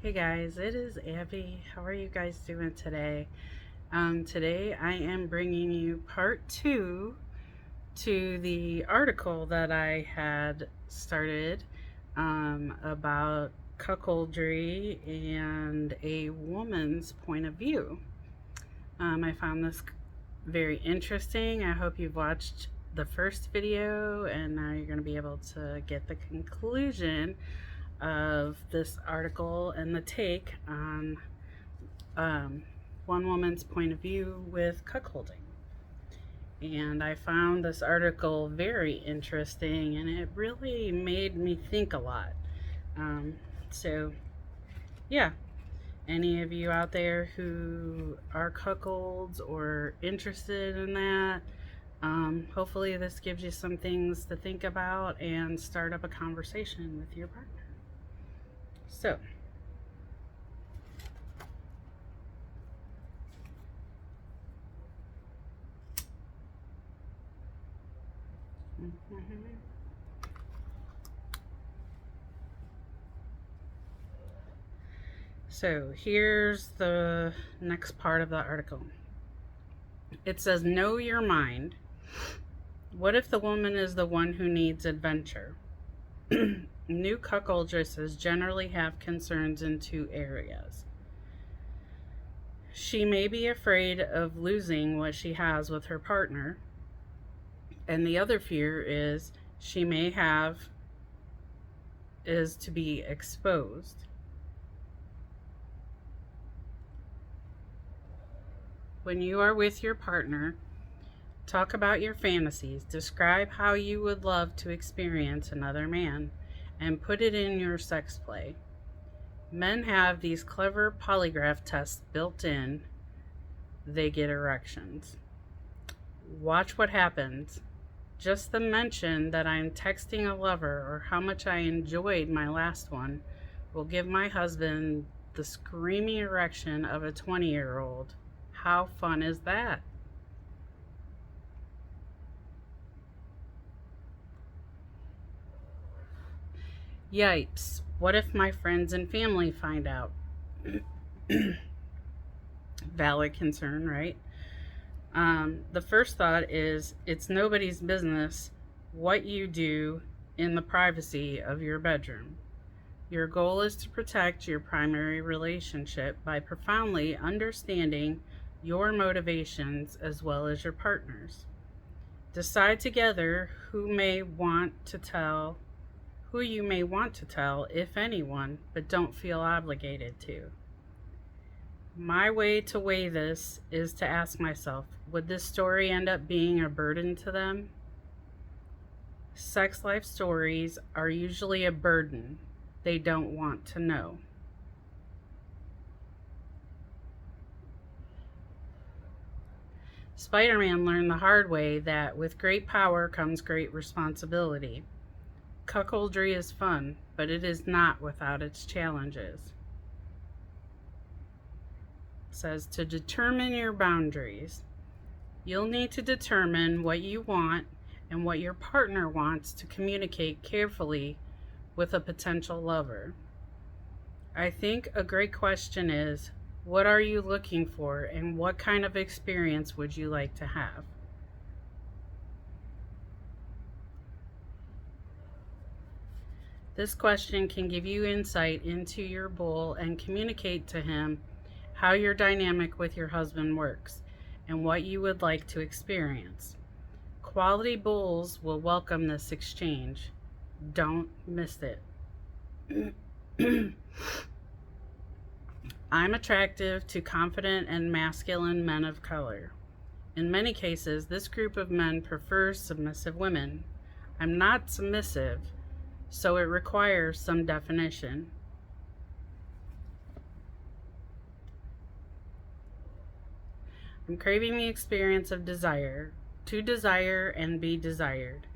Hey guys, it is Abby. How are you guys doing today? Today I am bringing you part two to the article that I had started about cuckoldry and a woman's point of view. I found this very interesting. I hope you've watched the first video and now you're going to be able to get the conclusion of this article and the take on um, one woman's point of view with cuckolding. And I found this article very interesting and it really made me think a lot. Um, so, yeah, any of you out there who are cuckolds or interested in that, hopefully this gives you some things to think about and start up a conversation with your partner. So, So here's the next part of the article. It says, know your mind. What if the woman is the one who needs adventure? New cuckoldresses generally have concerns in two areas. She may be afraid of losing what she has with her partner, and the other fear is she may have is to be exposed. When you are with your partner, talk about your fantasies, describe how you would love to experience another man, and put it in your sex play. Men have these clever polygraph tests built in. They get erections. Watch what happens. Just the mention that I'm texting a lover or how much I enjoyed my last one will give my husband the screaming erection of a 20-year-old. How fun is that? Yipes, what if my friends and family find out? Valid concern, right? The first thought is it's nobody's business what you do in the privacy of your bedroom. Your goal is to protect your primary relationship by profoundly understanding your motivations as well as your partner's. Decide together who you may want to tell, if anyone, but don't feel obligated to. My way to weigh this is to ask myself, would this story end up being a burden to them? Sex life stories are usually a burden they don't want to know. Spider-Man learned the hard way that with great power comes great responsibility. Cuckoldry is fun, but it is not without its challenges. It says to determine your boundaries. You'll need to determine what you want and what your partner wants to communicate carefully with a potential lover. I think a great question is, what are you looking for and what kind of experience would you like to have? This question can give you insight into your bull and communicate to him how your dynamic with your husband works and what you would like to experience. Quality bulls will welcome this exchange. Don't miss it. I'm attractive to confident and masculine men of color. In many cases, this group of men prefers submissive women. I'm not submissive, so it requires some definition. I'm craving the experience of desire, to desire and be desired.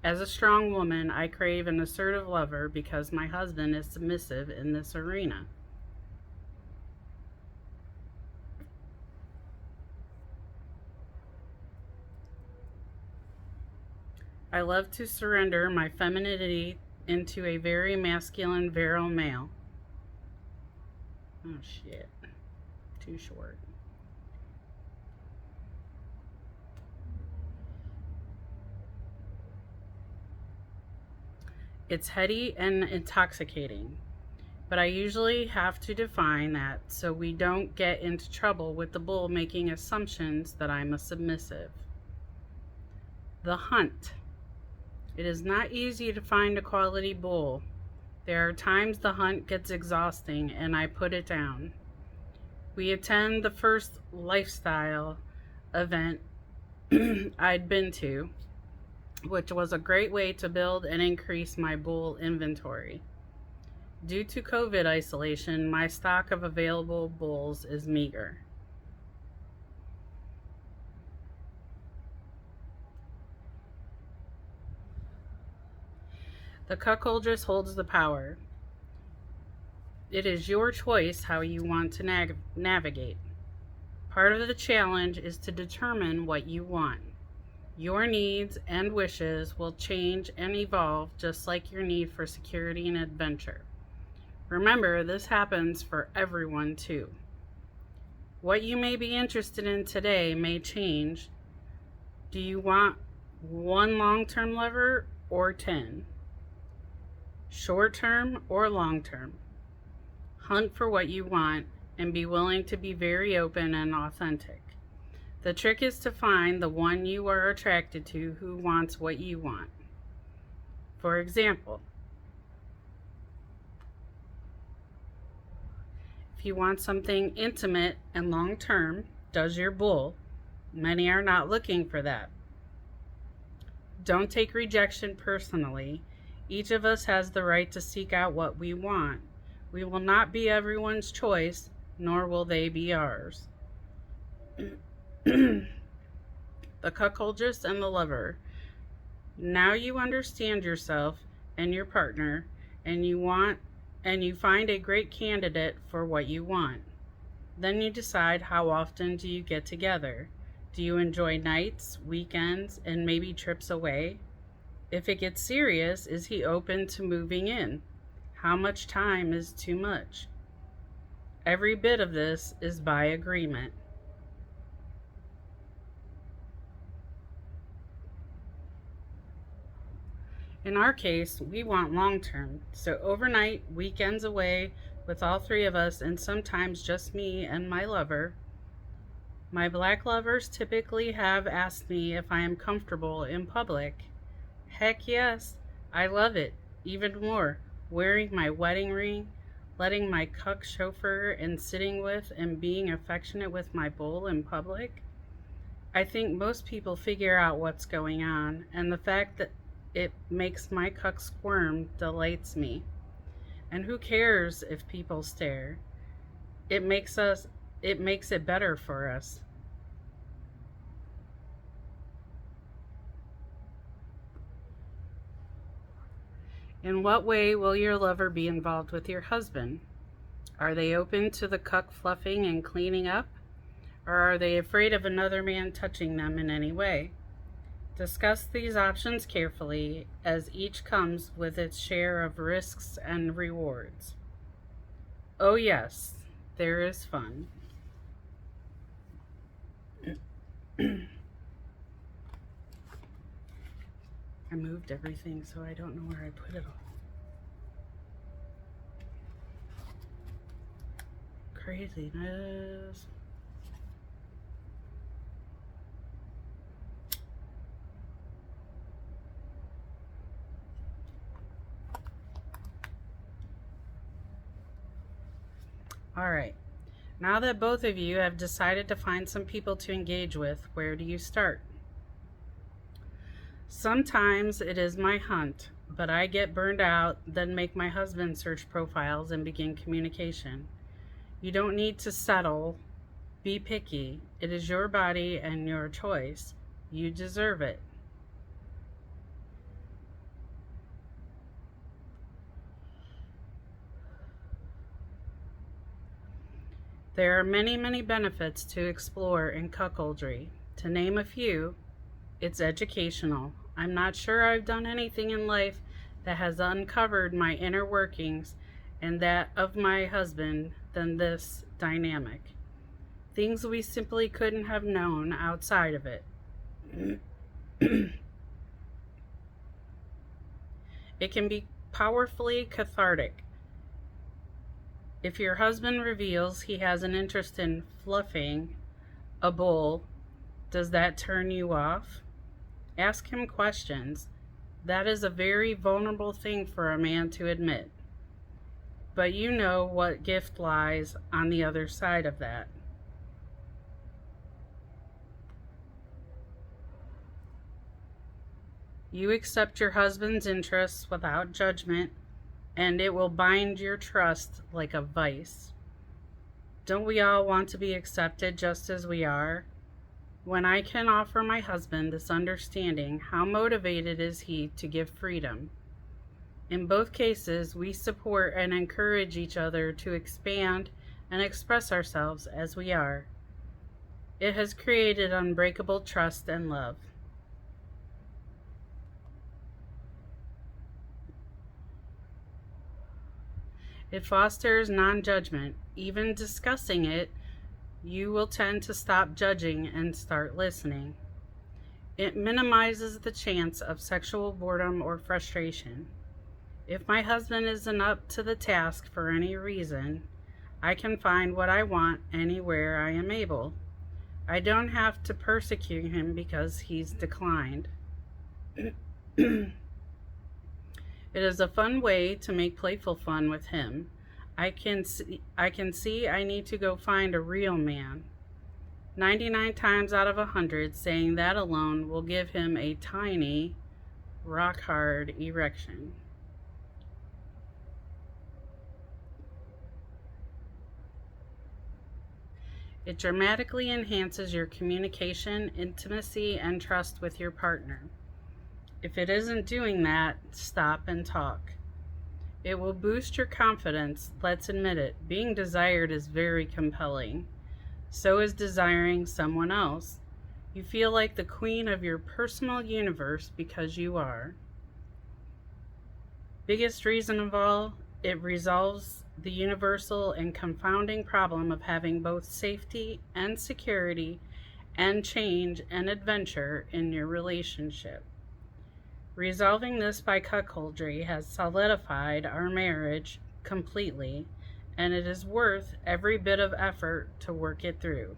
As a strong woman, I crave an assertive lover because my husband is submissive in this arena. I love to surrender my femininity into a very masculine, virile male. Oh shit. Too short. It's heady and intoxicating, but I usually have to define that so we don't get into trouble with the bull making assumptions that I'm a submissive. The hunt. It is not easy to find a quality bull. There are times the hunt gets exhausting and I put it down. We attend the first lifestyle event I'd been to, which was a great way to build and increase my bull inventory. Due to COVID isolation, my stock of available bulls is meager. The cuckoldress holds the power. It is your choice how you want to navigate. Part of the challenge is to determine what you want. Your needs and wishes will change and evolve just like your need for security and adventure. Remember, this happens for everyone too. What you may be interested in today may change. Do you want one long-term lover or 10? Short-term or long-term? Hunt for what you want and be willing to be very open and authentic. The trick is to find the one you are attracted to who wants what you want. For example, if you want something intimate and long-term, does your bull? Many are not looking for that. Don't take rejection personally. Each of us has the right to seek out what we want. We will not be everyone's choice, nor will they be ours. The cuckoldress and the lover. Now you understand yourself and your partner, and you find a great candidate for what you want. Then you decide how often do you get together. Do you enjoy nights, weekends, and maybe trips away? If it gets serious, is he open to moving in? How much time is too much? Every bit of this is by agreement. In our case, we want long-term, so overnight, weekends away with all three of us, and sometimes just me and my lover. My black lovers typically have asked me if I am comfortable in public. Heck yes, I love it, even more, wearing my wedding ring, letting my cuck chauffeur and sitting with and being affectionate with my bull in public. I think most people figure out what's going on, and the fact that it makes my cuck squirm delights me. And who cares if people stare? It makes it better for us. In what way will your lover be involved with your husband? Are they open to the cuck fluffing and cleaning up? Or are they afraid of another man touching them in any way? Discuss these options carefully, as each comes with its share of risks and rewards. Oh yes, there is fun. I moved everything, so I don't know where I put it all. Craziness. All right. Now that both of you have decided to find some people to engage with, where do you start? Sometimes it is my hunt, but I get burned out, then make my husband search profiles and begin communication. You don't need to settle. Be picky. It is your body and your choice. You deserve it. There are many, many benefits to explore in cuckoldry. To name a few, it's educational. I'm not sure I've done anything in life that has uncovered my inner workings and that of my husband than this dynamic. Things we simply couldn't have known outside of it. It can be powerfully cathartic. If your husband reveals he has an interest in fluffing a bull, does that turn you off? Ask him questions. That is a very vulnerable thing for a man to admit. But you know what gift lies on the other side of that. You accept your husband's interests without judgment, and it will bind your trust like a vice. Don't we all want to be accepted just as we are? When I can offer my husband this understanding, how motivated is he to give freedom? In both cases, we support and encourage each other to expand and express ourselves as we are. It has created unbreakable trust and love. It fosters non-judgment. Even discussing it, you will tend to stop judging and start listening. It minimizes the chance of sexual boredom or frustration. If my husband isn't up to the task for any reason, I can find what I want anywhere I am able. I don't have to persecute him because he's declined. It is a fun way to make playful fun with him. I can see I need to go find a real man. 99 times out of 100, saying that alone will give him a tiny, rock-hard erection. It dramatically enhances your communication, intimacy, and trust with your partner. If it isn't doing that, stop and talk. It will boost your confidence. Let's admit it. Being desired is very compelling. So is desiring someone else. You feel like the queen of your personal universe because you are. Biggest reason of all, it resolves the universal and confounding problem of having both safety and security and change and adventure in your relationship. Resolving this by cuckoldry has solidified our marriage completely, and it is worth every bit of effort to work it through.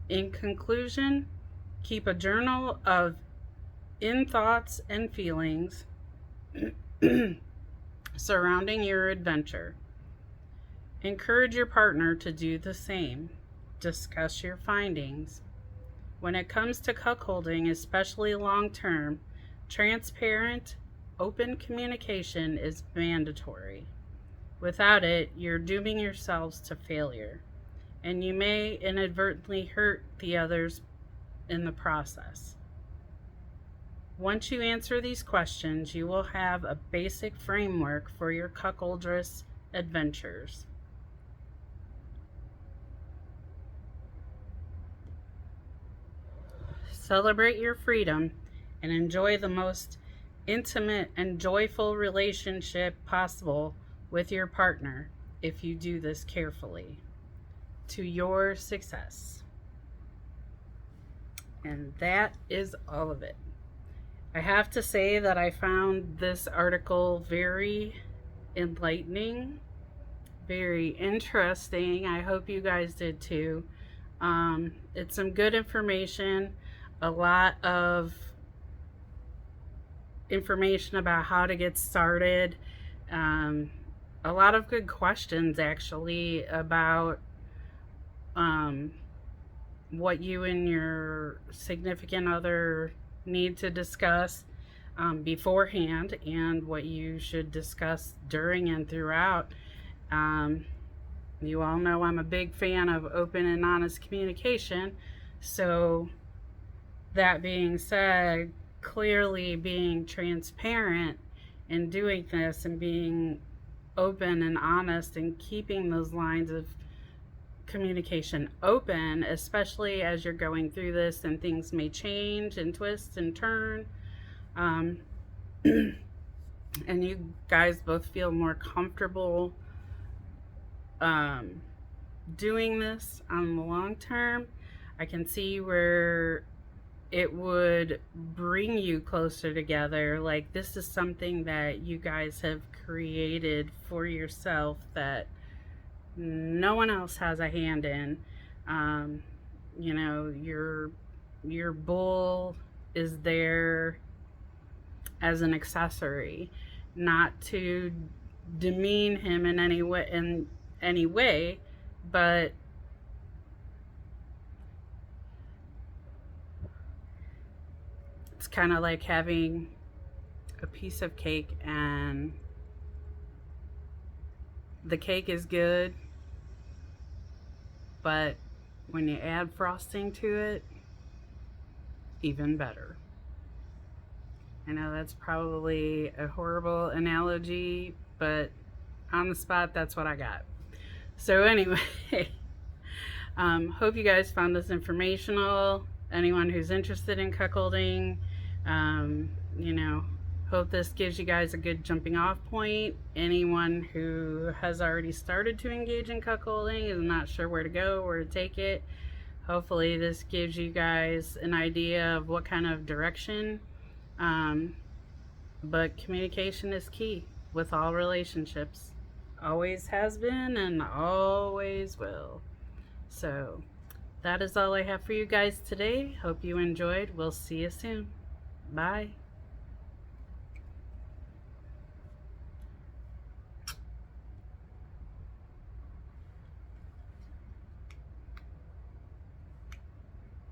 In conclusion, keep a journal of thoughts and feelings surrounding your adventure. Encourage your partner to do the same. Discuss your findings. When it comes to cuckolding, especially long-term, transparent, open communication is mandatory. Without it, you're dooming yourselves to failure, and you may inadvertently hurt the others in the process. Once you answer these questions, you will have a basic framework for your cuckoldress adventures. Celebrate your freedom and enjoy the most intimate and joyful relationship possible with your partner if you do this carefully. To your success. And that is all of it. I have to say that I found this article very enlightening, very interesting. I hope you guys did too. It's some good information, a lot of information about how to get started, a lot of good questions actually about what you and your significant other need to discuss beforehand, and what you should discuss during and throughout. You all know I'm a big fan of open and honest communication, so that being said, clearly being transparent and doing this and being open and honest and keeping those lines of communication open, especially as you're going through this and things may change and twist and turn. and you guys both feel more comfortable um, doing this on the long term, I can see where it would bring you closer together. Like, this is something that you guys have created for yourself that no one else has a hand in. Um, you know, your bull is there as an accessory, not to demean him in any way, but it's kind of like having a piece of cake, and the cake is good, but when you add frosting to it, even better. I know that's probably a horrible analogy, but on the spot, that's what I got. So anyway, hope you guys found this informational. Anyone who's interested in cuckolding, you know, hope this gives you guys a good jumping off point. Anyone who has already started to engage in cuckolding is not sure where to go, where to take it. Hopefully this gives you guys an idea of what kind of direction. But communication is key with all relationships. Always has been and always will. So that is all I have for you guys today. Hope you enjoyed. We'll see you soon. Bye.